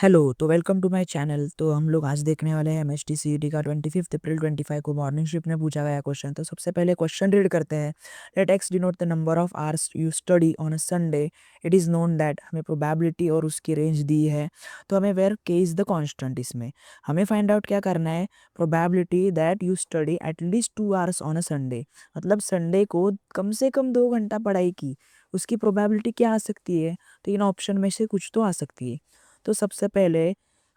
Hello, तो welcome to my channel. तो हम लोग आज देखने वाले हैं एमएसटी सीईटी का 25 अप्रैल 25 को मॉर्निंग शिफ्ट में पूछा गया क्वेश्चन। तो सबसे पहले क्वेश्चन रीड करते हैं। Let x denote the number of hours you study on a Sunday. It is known that, हमें प्रोबेबिलिटी और उसकी रेंज दी है। तो हमें वेयर के इज़ द कांस्टेंट, इसमें हमें फाइंड आउट क्या करना है। Probability that you study at least 2 hours on a Sunday, मतलब संडे को कम से कम 2 घंटा पढ़ाई की, उसकी प्रोबेबिलिटी क्या आ सकती है। तो इन ऑप्शन में से कुछ तो आ सकती है। तो सबसे पहले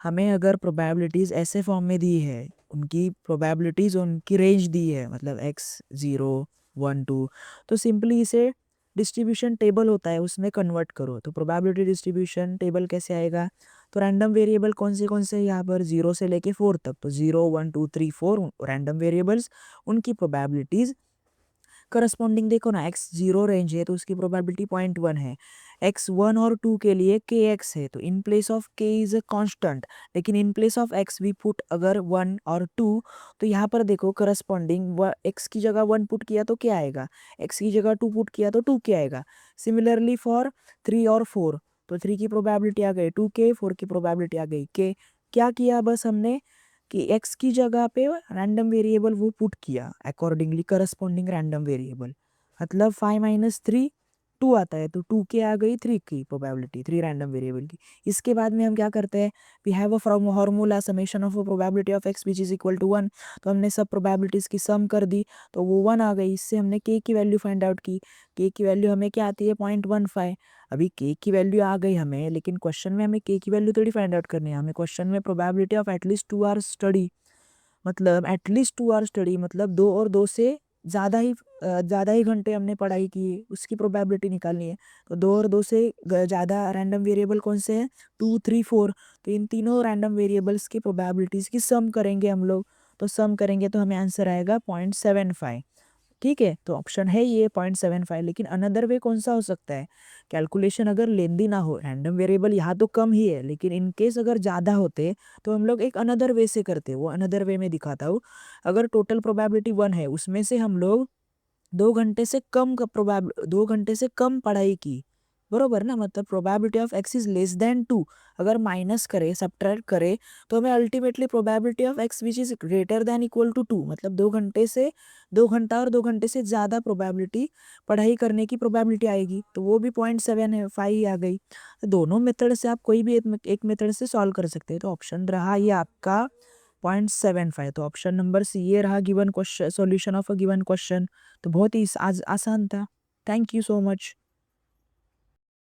हमें अगर प्रोबेबिलिटीज़ ऐसे फॉर्म में दी है, उनकी प्रोबेबिलिटीज़ उनकी रेंज दी है, मतलब एक्स 0 1 2, तो सिंपली इसे डिस्ट्रीब्यूशन टेबल होता है उसमें कन्वर्ट करो। तो प्रोबेबिलिटी डिस्ट्रीब्यूशन टेबल कैसे आएगा। तो रैंडम वेरिएबल कौन से यहाँ पर 0 से लेके 4 तक, तो 0 1 2 3 4 रैंडम वेरिएबल्स, उनकी प्रोबेबिलिटीज़ करस्पॉन्डिंग देखो ना। एक्स 0 रेंज है तो उसकी प्रोबेबिलिटी 0.1 है। एक्स 1 और 2 के लिए के एक्स है, तो in place of K is a constant, लेकिन in place of x we put अगर 1 और 2, तो यहाँ पर देखो करस्पॉन्डिंग एक्स की जगह 1 पुट किया तो क्या आएगा, एक्स की जगह 2 पुट किया तो 2 क्या आएगा। सिमिलरली फॉर 3 और 4, तो 3 की प्रोबेबिलिटी आ गई 2 के, 4 की प्रोबेबिलिटी आ गई के। क्या किया बस हमने कि x की जगह पे रैंडम वेरिएबल वो पुट किया, अकॉर्डिंगली करस्पॉन्डिंग रैंडम वेरिएबल, मतलब 5 - 3 2 आता है, तो 2 के आ गई 3 की प्रोबेबिलिटी, 3 रैंडम वेरिएबल की। इसके बाद में हम क्या करते हैं, we have a formula summation of a probability of x which is equal to 1। तो हमने सब प्रोबेबिलिटीज़ की सम कर दी, तो वो 1 आ गई। इससे हमने k की वैल्यू फाइंड आउट की। k की वैल्यू हमें क्या आती है 0.15। अभी k की वैल्यू आ गई हमें, लेकिन क्वेश्चन में हमें k की वैल्यू थोड़ी फाइंड आउट करनी है, हमें क्वेश्चन में probability of at least 2 hours study, मतलब एटलीस्ट 2 आवर स्टडी, मतलब 2 और 2 से ज़्यादा ही घंटे हमने पढ़ाई की है, उसकी प्रोबेबिलिटी निकालनी है। तो 2 और 2 से ज़्यादा रैंडम वेरिएबल कौन से हैं, 2 3 4। तो इन तीनों रैंडम वेरिएबल्स की प्रोबेबिलिटीज़ की सम करेंगे हम लोग। तो सम करेंगे तो हमें आंसर आएगा 0.75। ठीक है, तो ऑप्शन है ये 0.75। लेकिन अनदर वे कौन सा हो सकता है, कैलकुलेशन अगर लेंदी ना हो, रैंडम वेरिएबल यहाँ तो कम ही है, लेकिन इन केस अगर ज़्यादा होते तो हम लोग एक अनदर वे से करते। वो अनदर वे में दिखाता हूँ। अगर टोटल प्रोबेबिलिटी 1 है, उसमें से हम लोग 2 घंटे से कम पढ़ाई की, बरोबर ना, मतलब probability of x is less than 2, अगर माइनस करे सब्ट्रैक्ट करे, तो हमें ultimately probability of x which is greater than equal to 2, मतलब 2 घंटा और 2 घंटे से ज़्यादा प्रोबेबिलिटी पढ़ाई करने की प्रोबेबिलिटी आएगी। तो वो भी 0.75 आ गई। तो दोनों मेथड से आप कोई भी एक मेथड से सॉल्व कर सकते हैं। तो ऑप्शन रहा ये आपका 0.75। तो ऑप्शन नंबर सी ये रहा given question, solution of a given question. तो बहुत ही आज आसान था। Thank you so much.